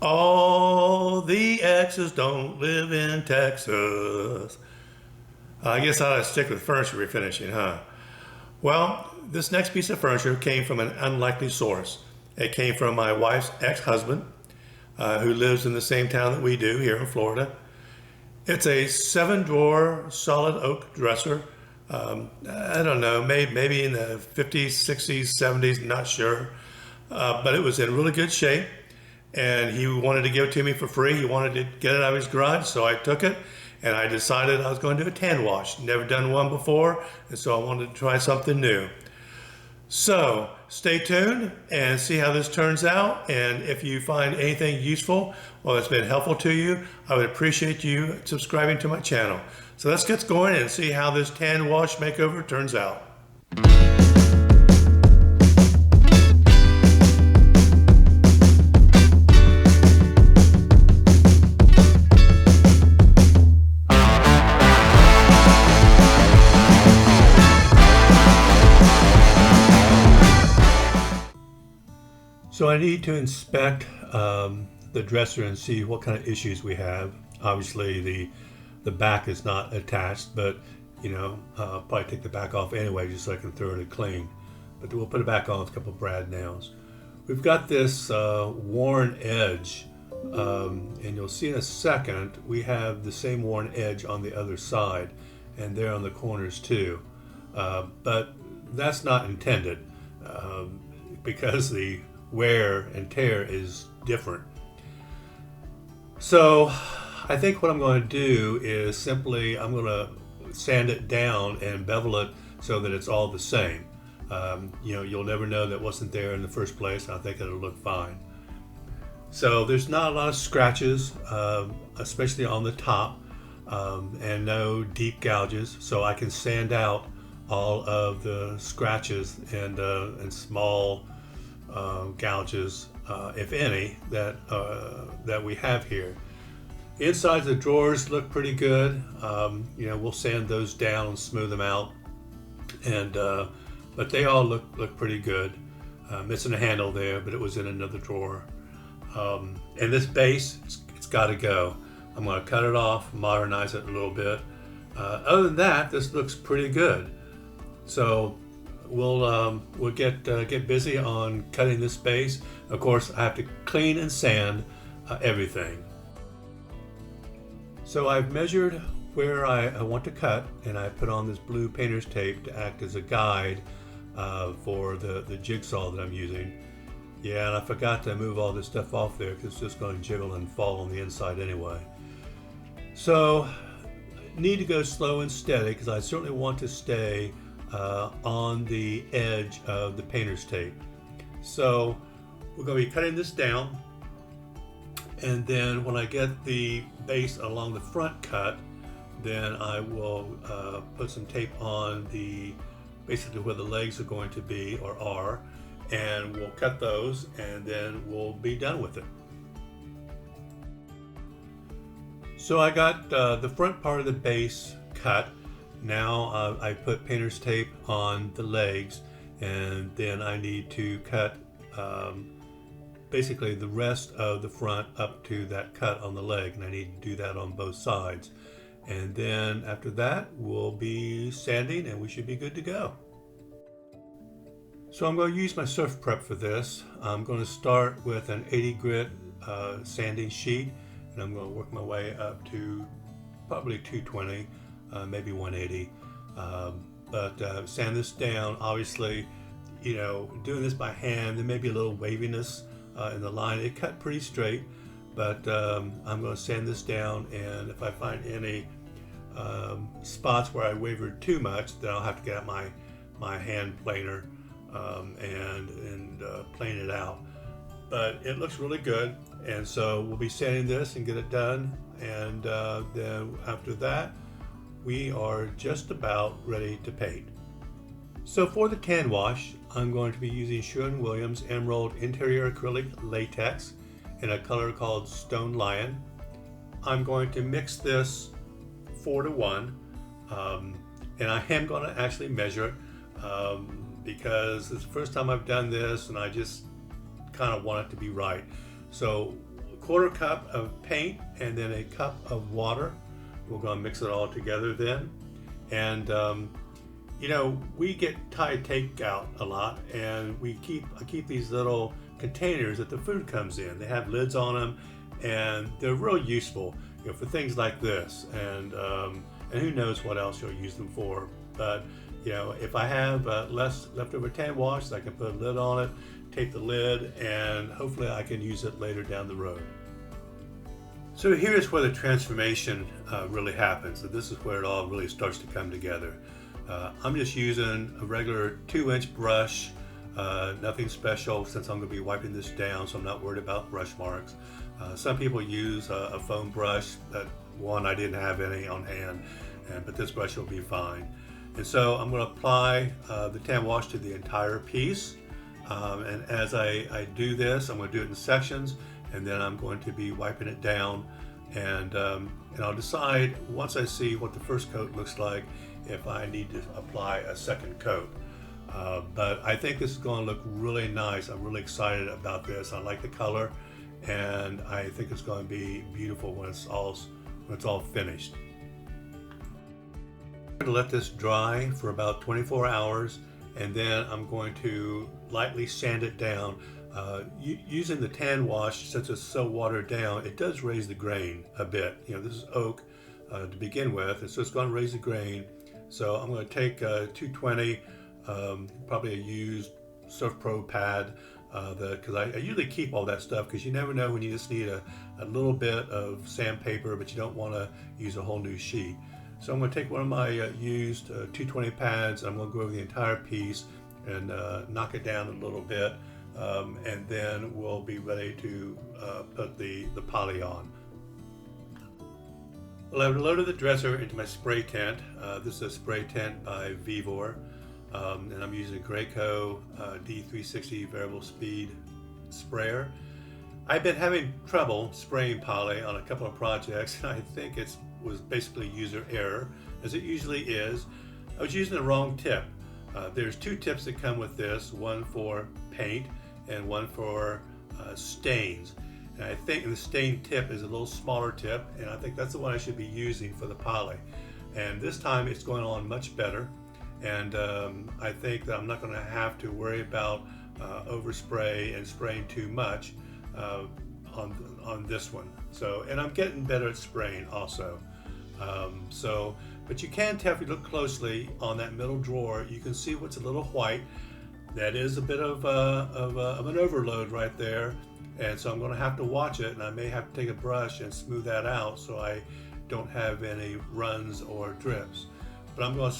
All the exes don't live in Texas. I guess I ought to stick with furniture refinishing, huh? Well, this next piece of furniture came from an unlikely source. It came from my wife's ex-husband, who lives in the same town that we do here in Florida. It's a 7-drawer solid oak dresser. I don't know, maybe in the 50s, 60s, 70s, not sure. But it was in really good shape. And he wanted to give it to me for free. He wanted to get it out of his garage, so I took it and I decided I was going to do a tan wash. Never done one before, and so I wanted to try something new. So stay tuned and see how this turns out. And if you find anything useful or that's been helpful to you, I would appreciate you subscribing to my channel. So let's get going and see how this tan wash makeover turns out. So I need to inspect the dresser and see what kind of issues we have. Obviously the back is not attached, but you know, I'll probably take the back off anyway just so I can throw it clean. But we'll put it back on with a couple of brad nails. We've got this worn edge, and you'll see in a second we have the same worn edge on the other side and there on the corners too. But that's not intended because the wear and tear is different. So I think what I'm going to do is simply I'm going to sand it down and bevel it so that it's all the same. You know, you'll never know that wasn't there in the first place. I think it'll look fine. So there's not a lot of scratches, especially on the top, and no deep gouges, so I can sand out all of the scratches and small gouges, if any, that we have here. Inside the drawers look pretty good. You know, we'll sand those down and smooth them out, and but they all look pretty good. Missing a handle there, but it was in another drawer. And this base, it's got to go. I'm going to cut it off, modernize it a little bit. Other than that, this looks pretty good. So we'll get busy on cutting this base. Of course, I have to clean and sand everything. So I've measured where I want to cut, and I put on this blue painter's tape to act as a guide for the jigsaw that I'm using. Yeah, and I forgot to move all this stuff off there because it's just going to jiggle and fall on the inside anyway. So need to go slow and steady because I certainly want to stay on the edge of the painter's tape. So we're going to be cutting this down, and then when I get the base along the front cut, then I will put some tape on basically where the legs are going to be or are, and we'll cut those and then we'll be done with it. So I got the front part of the base cut. Now I put painter's tape on the legs, and then I need to cut basically the rest of the front up to that cut on the leg, and I need to do that on both sides. And then after that we'll be sanding and we should be good to go. So I'm going to use my SurfPrep for this. I'm going to start with an 80 grit sanding sheet, and I'm going to work my way up to probably 220, maybe 180. But sand this down. Obviously, you know, doing this by hand, there may be a little waviness in the line. It cut pretty straight, but I'm going to sand this down, and if I find any spots where I wavered too much, then I'll have to get out my hand planer and plane it out. But it looks really good, and so we'll be sanding this and get it done, and then after that we are just about ready to paint. So for the tan wash, I'm going to be using Sherwin-Williams Emerald Interior Acrylic Latex in a color called Stone Lion. I'm going to mix this 4-to-1, and I am going to actually measure it because it's the first time I've done this, and I just kind of want it to be right. So 1/4 cup of paint and then a cup of water. We're going to mix it all together then. And you know, we get Thai takeout a lot, and I keep these little containers that the food comes in. They have lids on them, and they're real useful, you know, for things like this. And who knows what else you'll use them for. But you know, if I have less leftover tan wash, I can put a lid on it, tape the lid, and hopefully I can use it later down the road. So here's where the transformation really happens. So this is where it all really starts to come together. I'm just using a regular 2-inch brush, nothing special since I'm going to be wiping this down, so I'm not worried about brush marks. Some people use a foam brush. That one I didn't have any on hand, but this brush will be fine. And so I'm going to apply the tan wash to the entire piece. And as I do this, I'm going to do it in sections, and then I'm going to be wiping it down. And I'll decide once I see what the first coat looks like if I need to apply a second coat. But I think this is going to look really nice. I'm really excited about this. I like the color, and I think it's going to be beautiful when it's all finished. I'm going to let this dry for about 24 hours, and then I'm going to lightly sand it down. Using the tan wash, since it's so watered down, it does raise the grain a bit. You know, this is oak to begin with, and so it's going to raise the grain. So I'm going to take 220, probably a used SurfPrep pad, because I usually keep all that stuff, because you never know when you just need a little bit of sandpaper, but you don't want to use a whole new sheet. So I'm going to take one of my used 220 pads, and I'm going to go over the entire piece and knock it down a little bit, and then we'll be ready to put the poly on. Well, I've loaded the dresser into my spray tent. This is a spray tent by Vivor, and I'm using a Graco D360 variable speed sprayer. I've been having trouble spraying poly on a couple of projects, and I think it was basically user error, as it usually is. I was using the wrong tip. There's 2 tips that come with this, one for paint and one for stains. And I think the stain tip is a little smaller tip, and I think that's the one I should be using for the poly. And this time it's going on much better, and I think that I'm not going to have to worry about overspray and spraying too much on this one. So, and I'm getting better at spraying also. But you can tell if you look closely on that middle drawer, you can see what's a little white. That is a bit of an overload right there, and so I'm going to have to watch it, and I may have to take a brush and smooth that out so I don't have any runs or drips. But I'm going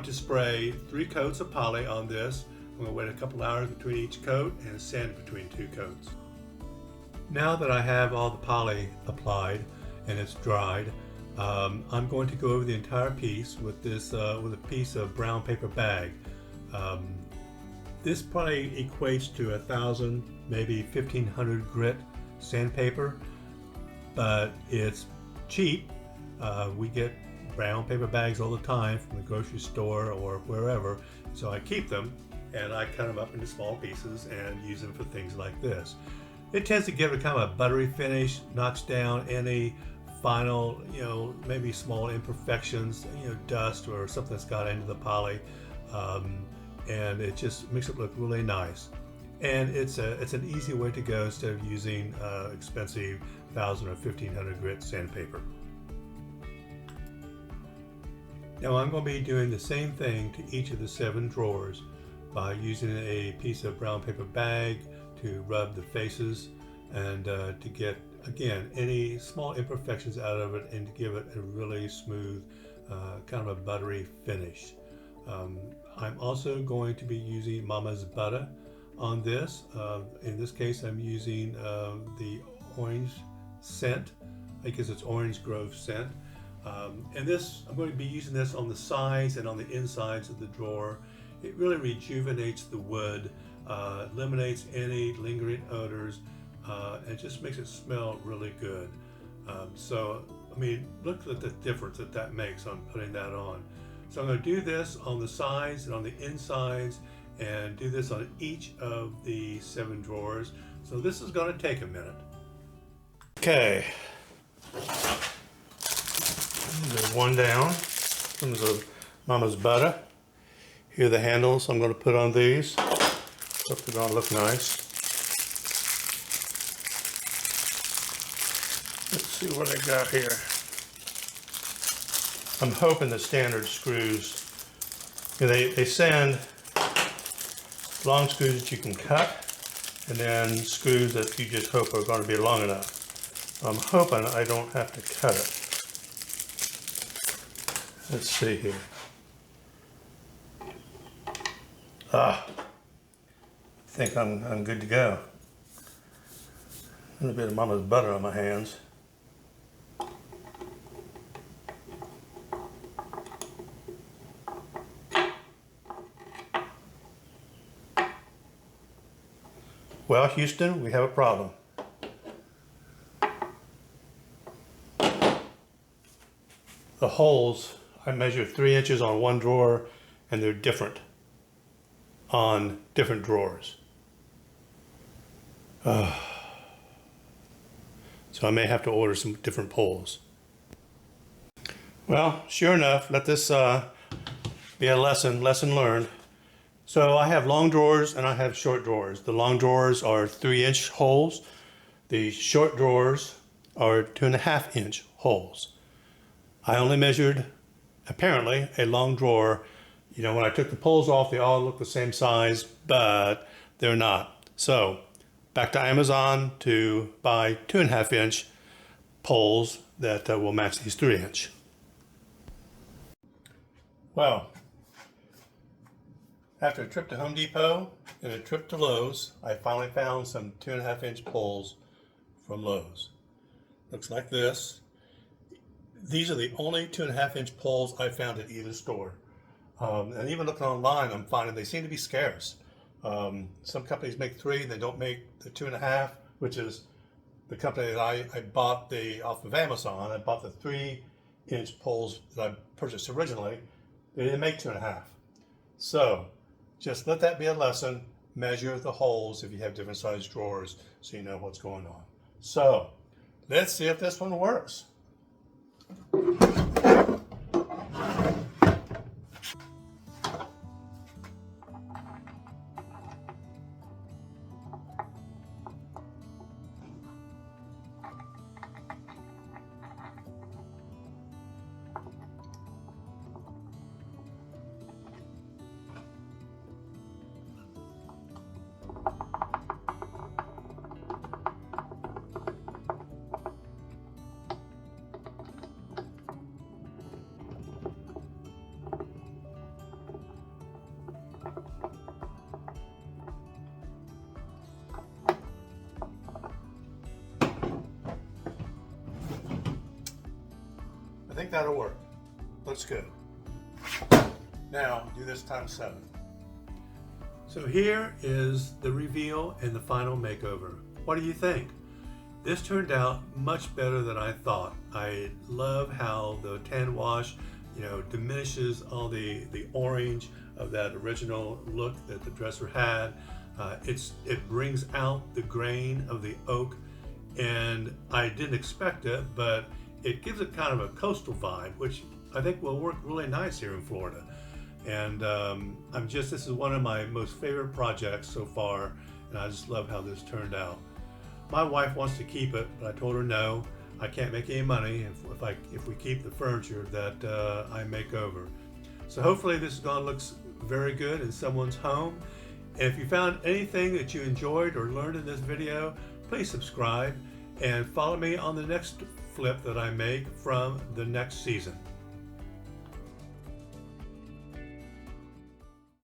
to spray 3 coats of poly on this. I'm going to wait a couple hours between each coat and sand between 2 coats. Now that I have all the poly applied and it's dried, I'm going to go over the entire piece with this with a piece of brown paper bag. This probably equates to 1,000, maybe 1,500 grit sandpaper, but it's cheap. We get brown paper bags all the time from the grocery store or wherever, so I keep them and I cut them up into small pieces and use them for things like this. It tends to give it kind of a buttery finish, knocks down any final, you know, maybe small imperfections, you know, dust or something that's got into the poly, and it just makes it look really nice. And it's an easy way to go instead of using expensive 1,000 or 1,500 grit sandpaper. Now I'm going to be doing the same thing to each of the 7 drawers by using a piece of brown paper bag to rub the faces and to get, again, any small imperfections out of it and to give it a really smooth, kind of a buttery finish. I'm also going to be using Mama's Butta on this. In this case, I'm using the orange scent, because it's orange grove scent. And this, I'm going to be using this on the sides and on the insides of the drawer. It really rejuvenates the wood, eliminates any lingering odors, and just makes it smell really good. So, I mean, look at the difference that makes on putting that on. So I'm going to do this on the sides and on the insides, and do this on each of the 7 drawers. So this is going to take a minute. Okay. There's one down. There's a Mama's Butta. Here are the handles I'm going to put on these. Hope they're going to look nice. Let's see what I got here. I'm hoping the standard screws, they send long screws that you can cut, and then screws that you just hope are going to be long enough. I'm hoping I don't have to cut it. Let's see here. I think I'm good to go. A little bit of Mama's Butta on my hands. Well, Houston, we have a problem. The holes, I measured 3 inches on one drawer, and they're different on different drawers. So I may have to order some different poles. Well, sure enough, let this be a lesson learned. So I have long drawers and I have short drawers. The long drawers are 3-inch holes. The short drawers are 2.5-inch holes. I only measured, apparently, a long drawer. You know, when I took the poles off, they all look the same size, but they're not. So back to Amazon to buy 2.5-inch poles that will match these 3-inch. Well, after a trip to Home Depot and a trip to Lowe's, I finally found some 2.5-inch poles from Lowe's. Looks like this. These are the only 2.5-inch poles I found at either store. And even looking online, I'm finding they seem to be scarce. Some companies make 3, they don't make the 2.5, which is the company that I bought off of Amazon. I bought the 3-inch poles that I purchased originally. They didn't make 2.5. So just let that be a lesson. Measure the holes if you have different size drawers so you know what's going on. So let's see if this one works. I think that'll work. Looks good. Now do this times 7. So here is the reveal and the final makeover. What do you think? This turned out much better than I thought. I love how the tan wash, diminishes all the orange of that original look that the dresser had. It brings out the grain of the oak, and I didn't expect it, but it gives it kind of a coastal vibe, which I think will work really nice here in Florida. And this is one of my most favorite projects so far, and I just love how this turned out. My wife wants to keep it, but I told her no. I can't make any money if we keep the furniture that I make over. So hopefully this is going to look very good in someone's home. And if you found anything that you enjoyed or learned in this video, please subscribe and follow me on the next flip that I make from the next season.